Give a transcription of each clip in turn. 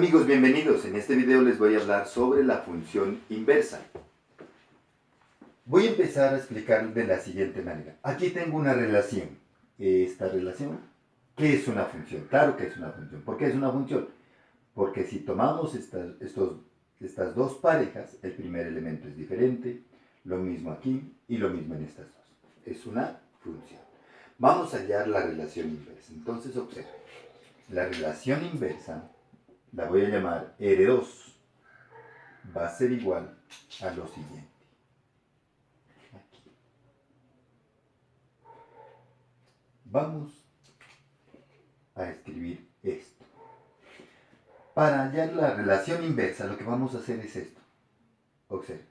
amigos, bienvenidos. En este video les voy a hablar sobre la función inversa. Voy a empezar a explicar de la siguiente manera. Aquí tengo una relación. Esta relación, ¿qué es una función? Claro que es una función. ¿Por qué es una función? Porque si tomamos estas dos parejas, el primer elemento es diferente, lo mismo aquí y lo mismo en estas dos. Es una función. Vamos a hallar la relación inversa. Entonces observen. La relación inversa la voy a llamar R2. Va a ser igual a lo siguiente. Aquí. Vamos a escribir esto. Para hallar la relación inversa, lo que vamos a hacer es esto. Observen.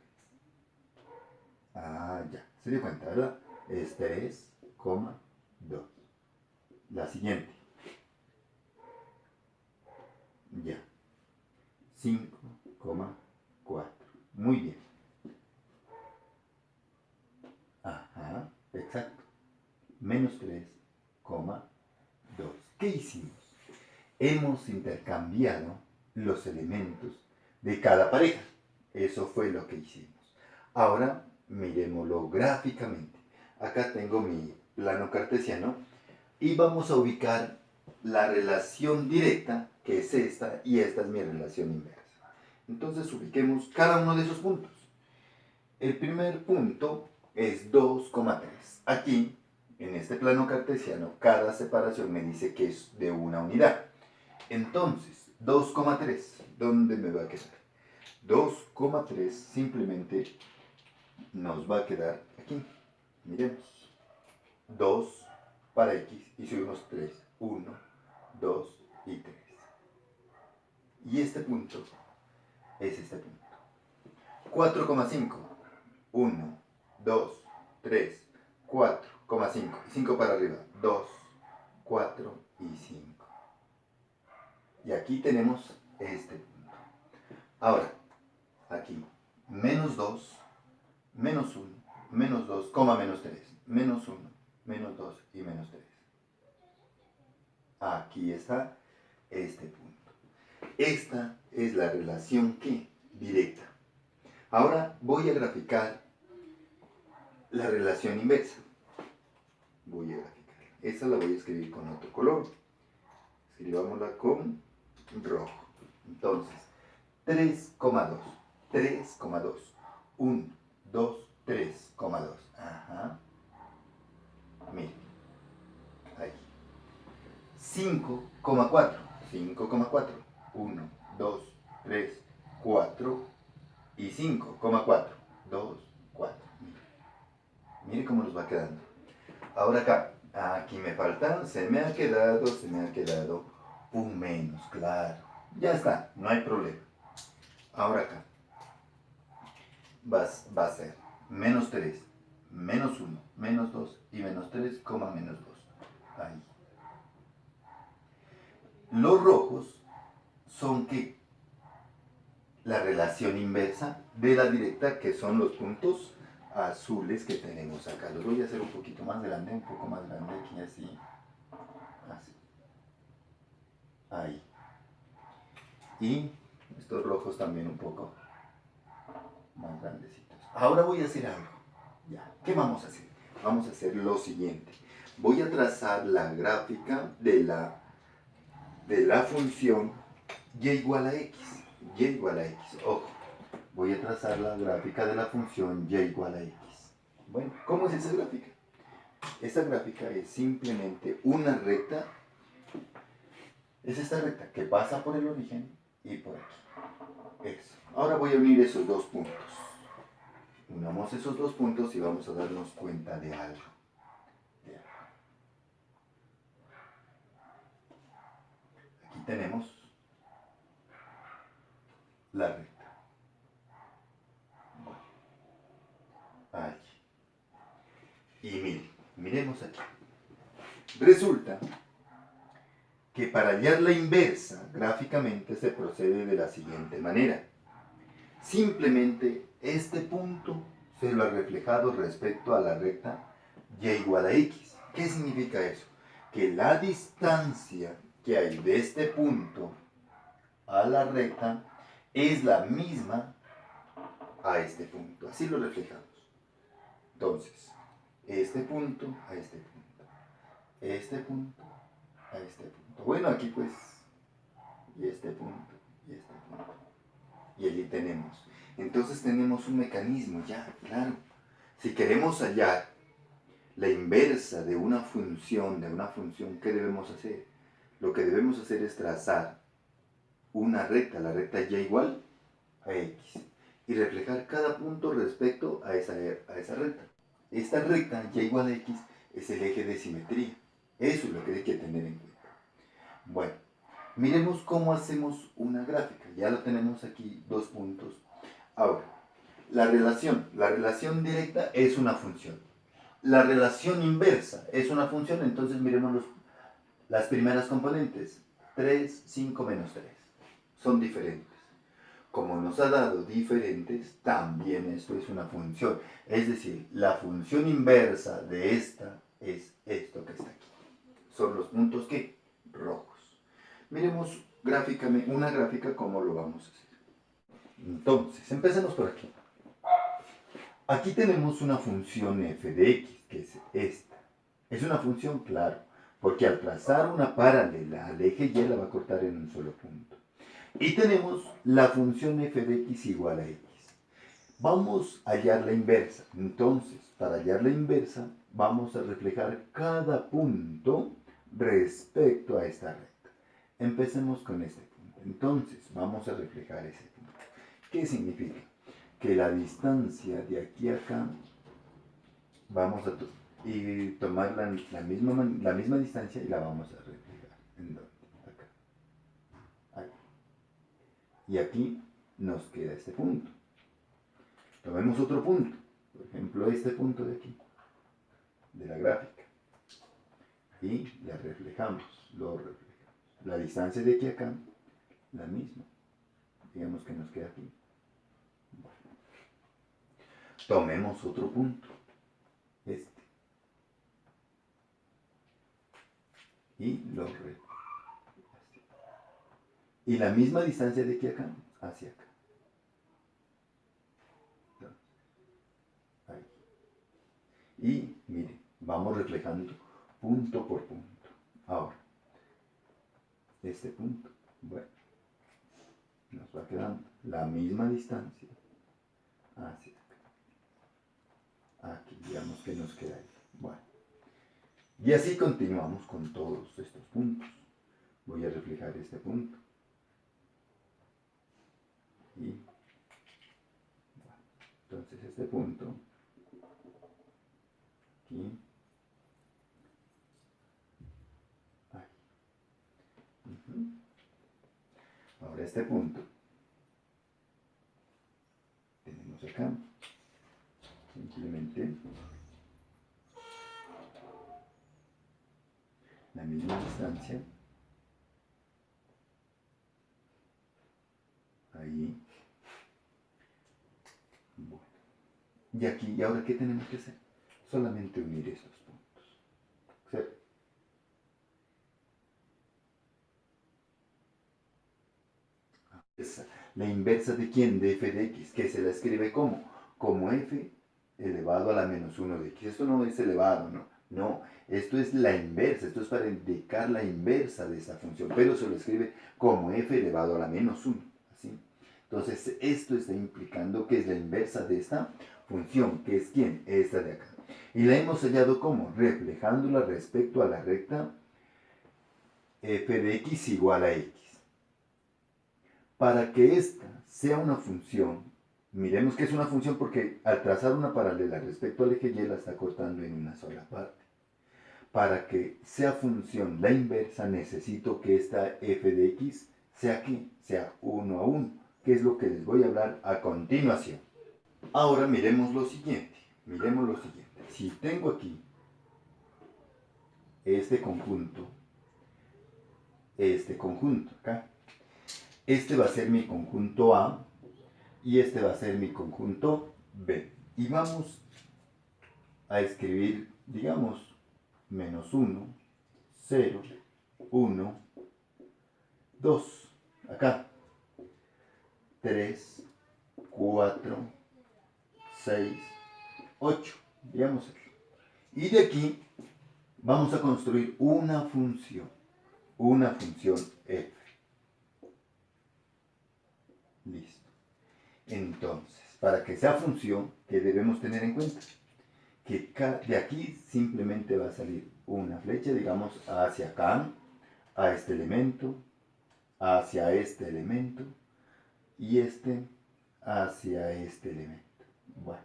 Ya. Se dio cuenta, ¿verdad? Es 3,2. La siguiente. Ya. 5,4. Muy bien. Ajá, exacto. Menos 3,2. ¿Qué hicimos? Hemos intercambiado los elementos de cada pareja. Eso fue lo que hicimos. Ahora miremoslo gráficamente. Acá tengo mi plano cartesiano y vamos a ubicar la relación directa, que es esta, y esta es mi relación inversa. Entonces ubiquemos cada uno de esos puntos. El primer punto es 2,3. Aquí, en este plano cartesiano, cada separación me dice que es de una unidad. Entonces, 2,3, ¿dónde me va a quedar? 2,3 simplemente nos va a quedar aquí. Miremos. 2 para x y subimos 3. 1, 2 y 3. Y este punto es este punto. 4,5. 1, 2, 3, 4,5. 5 para arriba. 2, 4 y 5. Y aquí tenemos este punto. Ahora, aquí, menos 2, menos 1, menos 2, coma menos 3, menos 1, menos 2 y menos 3. Aquí está este punto. Esta es la relación que directa. Ahora voy a graficar la relación inversa. Voy a graficar. Esta la voy a escribir con otro color. Escribámosla con rojo. Entonces, 3,2. 3,2. 1, 2, 3,2. Ajá. Miren. Ahí. 5,4. 5,4. 1, 2, 3, 4 y 5,4. 2, 4. Mire cómo nos va quedando. Ahora acá. Aquí me falta. Se me ha quedado un menos, claro. Ya está, no hay problema. Ahora acá. Va a ser menos 3, menos 1, menos 2 y menos 3, menos 2. Ahí. Los rojos son ¿qué? La relación inversa de la directa, que son los puntos azules que tenemos acá. Los voy a hacer un poquito más grande, un poco más grande aquí, así. Así. Ahí. Y estos rojos también un poco más grandecitos. Ahora voy a hacer algo. Ya. ¿Qué vamos a hacer? Vamos a hacer lo siguiente. Voy a trazar la gráfica de la función y igual a x. Y igual a x. Ojo. Voy a trazar la gráfica de la función y igual a x. Bueno, ¿cómo es esa gráfica? Esta gráfica es simplemente una recta. Es esta recta que pasa por el origen y por aquí. Eso. Ahora voy a unir esos dos puntos. Unamos esos dos puntos y vamos a darnos cuenta de algo. Aquí tenemos la recta. Aquí. Y miremos aquí. Resulta que para hallar la inversa, gráficamente se procede de la siguiente manera. Simplemente este punto se lo ha reflejado respecto a la recta y igual a x. ¿Qué significa eso? Que la distancia que hay de este punto a la recta es la misma a este punto. Así lo reflejamos. Entonces, este punto a este punto. Este punto a este punto. Bueno, aquí pues, y este punto, y este punto. Y allí tenemos. Entonces tenemos un mecanismo ya, claro. Si queremos hallar la inversa de una función, ¿qué debemos hacer? Lo que debemos hacer es trazar una recta, la recta y igual a x, y reflejar cada punto respecto a esa recta. Esta recta y igual a x es el eje de simetría. Eso es lo que hay que tener en cuenta. Bueno, miremos cómo hacemos una gráfica. Ya lo tenemos aquí, dos puntos. Ahora, la relación directa es una función. La relación inversa es una función, entonces miremos las primeras componentes. 3, 5 menos 3. Son diferentes. Como nos ha dado diferentes, también esto es una función. Es decir, la función inversa de esta es esto que está aquí. Son los puntos que rojos. Miremos gráficamente, una gráfica, cómo lo vamos a hacer. Entonces, empecemos por aquí. Aquí tenemos una función f de x, que es esta. Es una función, claro, porque al trazar una paralela al eje y la va a cortar en un solo punto. Y tenemos la función f de x igual a x. Vamos a hallar la inversa. Entonces, para hallar la inversa, vamos a reflejar cada punto respecto a esta recta. Empecemos con este punto. Entonces, vamos a reflejar ese punto. ¿Qué significa? Que la distancia de aquí a acá, vamos a tomar la misma distancia y la vamos a reflejar. ¿En dónde? Acá. Ahí. Y aquí nos queda este punto. Tomemos otro punto, por ejemplo este punto de aquí, de la gráfica, y lo reflejamos. La distancia de aquí a acá, la misma, digamos que nos queda aquí. Tomemos otro punto, este, y lo reflejamos. Y la misma distancia de aquí a acá, hacia acá. Y miren, vamos reflejando punto por punto. Ahora, este punto, bueno, nos va quedando la misma distancia hacia acá. Aquí, digamos que nos queda ahí. Bueno, y así continuamos con todos estos puntos. Voy a reflejar este punto. Y, bueno, entonces este punto, aquí, ahora este punto, tenemos acá, simplemente la misma distancia, ahí, bueno. Y aquí, ¿y ahora qué tenemos que hacer? Solamente unir estos puntos, ¿cierto? La inversa de quién? De f de x, que se la escribe como, como f elevado a la menos 1 de x. Esto no es elevado, ¿no? No, esto es la inversa, esto es para indicar la inversa de esa función, pero se lo escribe como f elevado a la menos 1, ¿así? Entonces, esto está implicando que es la inversa de esta función, que es ¿quién? Esta de acá. Y la hemos hallado como, reflejándola respecto a la recta f de x igual a x. Para que esta sea una función, miremos que es una función porque al trazar una paralela respecto al eje y la está cortando en una sola parte. Para que sea función la inversa, necesito que esta f de x sea ¿qué? Sea 1 a 1, que es lo que les voy a hablar a continuación. Ahora miremos lo siguiente. Si tengo aquí este conjunto acá, este va a ser mi conjunto A y este va a ser mi conjunto B. Y vamos a escribir, digamos, menos 1, 0, 1, 2, acá. 3, 4, 6, 8. Veamos aquí. Y de aquí vamos a construir una función f. Listo. Entonces, para que sea función, ¿qué debemos tener en cuenta? Que de aquí simplemente va a salir una flecha, digamos, hacia acá, a este elemento, hacia este elemento, y este hacia este elemento. Bueno,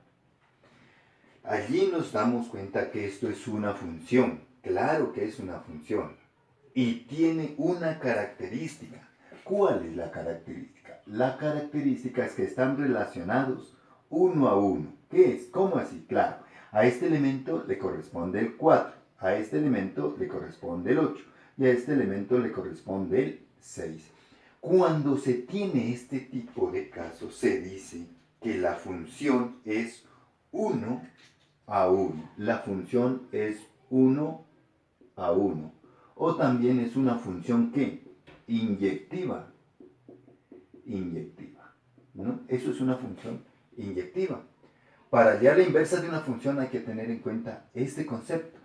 allí nos damos cuenta que esto es una función. Claro que es una función. Y tiene una característica. ¿Cuál es la característica? La característica es que están relacionados uno a uno. ¿Qué es? ¿Cómo así? Claro, a este elemento le corresponde el 4, a este elemento le corresponde el 8 y a este elemento le corresponde el 6. Cuando se tiene este tipo de casos, se dice que la función es 1 a 1. La función es 1 a 1. O también es una función que inyectiva. Inyectiva. ¿No? Eso es una función inyectiva. Para hallar la inversa de una función hay que tener en cuenta este concepto.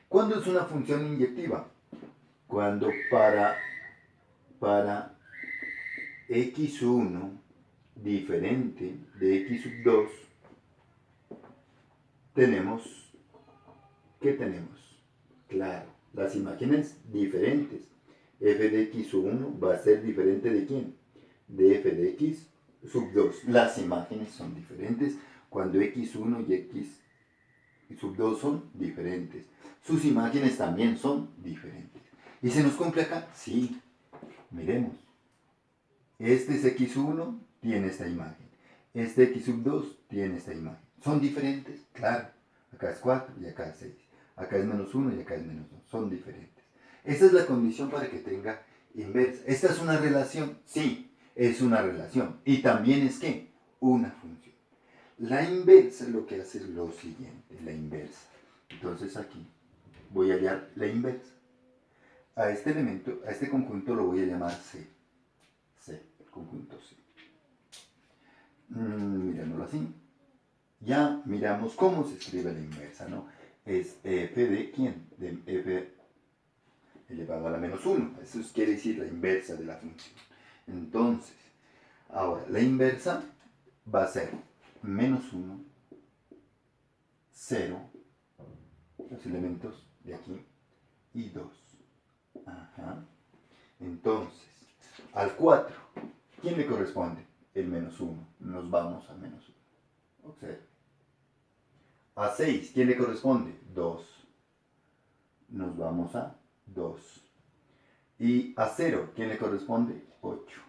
¿Cuándo es una función inyectiva? Cuando para x1 diferente de x2 tenemos, ¿qué tenemos? Claro, las imágenes diferentes. F de x1 va a ser diferente de ¿quién? De f de x sub 2. Las imágenes son diferentes cuando x1 y x sub 2 son diferentes. Sus imágenes también son diferentes. ¿Y se nos cumple acá? Sí. Miremos. Este es x1, tiene esta imagen. Este x sub 2 tiene esta imagen. ¿Son diferentes? Claro. Acá es 4 y acá es 6. Acá es menos 1 y acá es menos 2. Son diferentes. Esta es la condición para que tenga inversa. ¿Esta es una relación? Sí, es una relación. Y también es ¿qué? Una función. La inversa lo que hace es lo siguiente, la inversa. Entonces aquí voy a hallar la inversa. A este elemento, a este conjunto lo voy a llamar C. C, conjunto C. Mirámoslo así. Ya miramos cómo se escribe la inversa, ¿no? Es f de ¿quién? De f elevado a la menos 1. Eso quiere decir la inversa de la función. Entonces, ahora, la inversa va a ser menos 1, 0, los elementos de aquí, y 2. Ajá. Entonces, al 4, ¿quién le corresponde? El menos 1. Nos vamos a menos 1. Observe. A 6, ¿quién le corresponde? 2. Nos vamos a 2. Y a 0, ¿quién le corresponde? 8.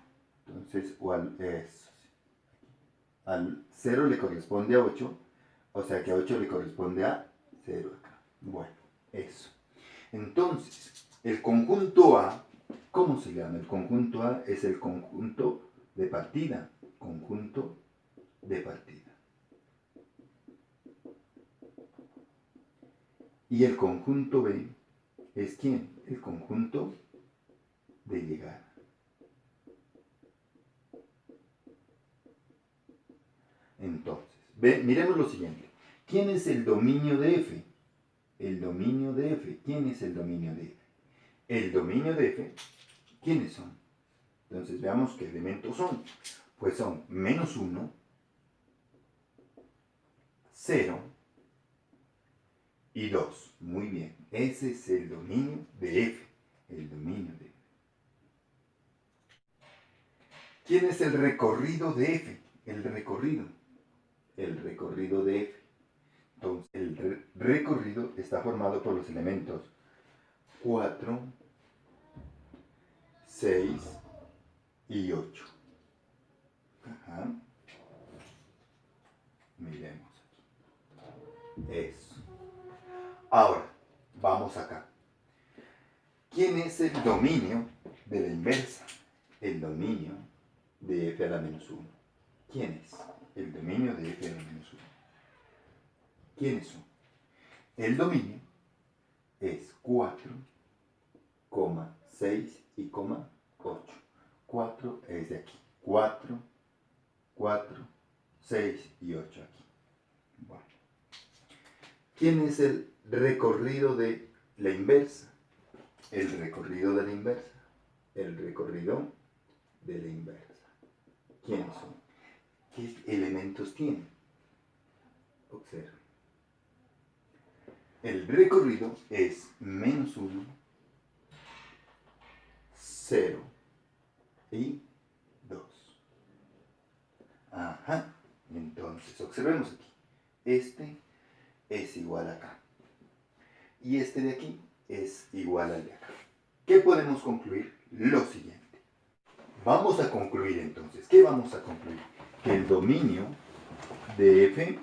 Entonces, al 0 le corresponde a 8, o sea que a 8 le corresponde a 0 acá. Bueno, eso. Entonces, el conjunto A, ¿cómo se llama? El conjunto A es el conjunto de partida. Conjunto de partida. Y el conjunto B es ¿quién? El conjunto de llegada. Entonces, miremos lo siguiente. ¿Quién es el dominio de F? El dominio de F. ¿Quién es el dominio de F? El dominio de F, ¿quiénes son? Entonces veamos qué elementos son. Pues son menos 1, 0 y 2. Muy bien. Ese es el dominio de F. El dominio de F. ¿Quién es el recorrido de F? El recorrido. El recorrido de F. Entonces, el recorrido está formado por los elementos 4, 6 y 8. Ajá. Miremos aquí. Eso. Ahora, vamos acá. ¿Quién es el dominio de la inversa? El dominio de f a la menos 1. ¿Quién es? El dominio de f a la menos 1. ¿Quiénes son? El dominio es 4, 6 y 8. 4 es de aquí. 4, 4, 6 y 8 aquí. Bueno. ¿Quién es el recorrido de la inversa? El recorrido de la inversa. El recorrido de la inversa. ¿Quiénes son? ¿Qué elementos tienen? Observen. El recorrido es menos 1, 0 y 2. Ajá. Entonces, observemos aquí. Este es igual a acá. Y este de aquí es igual al de acá. ¿Qué podemos concluir? Lo siguiente. Vamos a concluir entonces. ¿Qué vamos a concluir? Que el dominio de f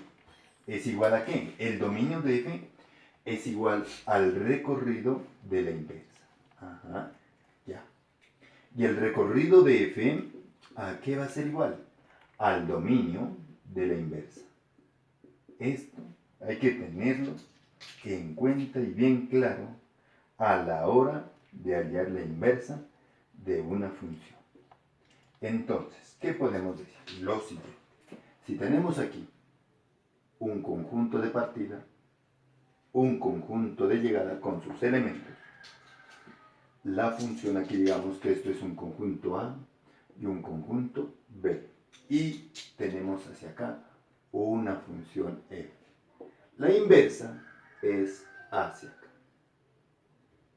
es igual a ¿qué? El dominio de f es igual al recorrido de la inversa. Ajá, ya. Y el recorrido de f, ¿a qué va a ser igual? Al dominio de la inversa. Esto hay que tenerlo en cuenta y bien claro a la hora de hallar la inversa de una función. Entonces, ¿qué podemos decir? Lo siguiente. Si tenemos aquí un conjunto de partida, un conjunto de llegada con sus elementos, la función aquí digamos que esto es un conjunto A y un conjunto B. Y tenemos hacia acá una función F. La inversa es hacia acá.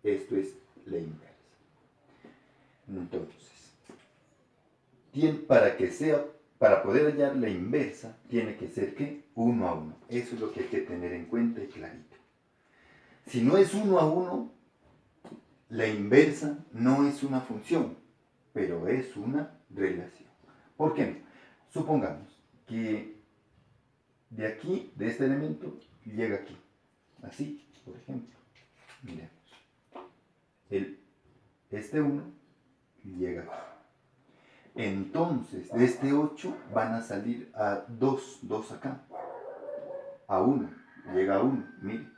Esto es la inversa. Entonces, para poder hallar la inversa, tiene que ser ¿qué? 1 a 1. Eso es lo que hay que tener en cuenta y clarito. Si no es 1 a 1, la inversa no es una función, pero es una relación. ¿Por qué no? Supongamos que de aquí, de este elemento, llega aquí. Así, por ejemplo. Miremos. Este 1 llega aquí. Entonces, de este 8 van a salir a 2 acá. A 1, llega a 1, mire.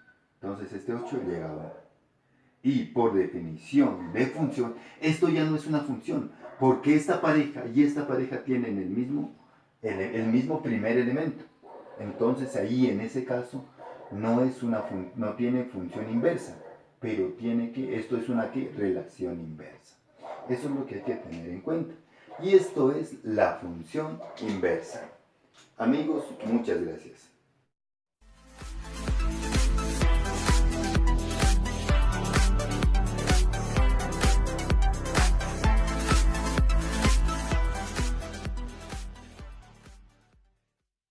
Entonces este 8 llega a 1. Y por definición de función, esto ya no es una función, porque esta pareja y esta pareja tienen el mismo primer elemento. Entonces ahí en ese caso no tiene función inversa, pero esto es una relación inversa. Eso es lo que hay que tener en cuenta. Y esto es la función inversa. Amigos, muchas gracias.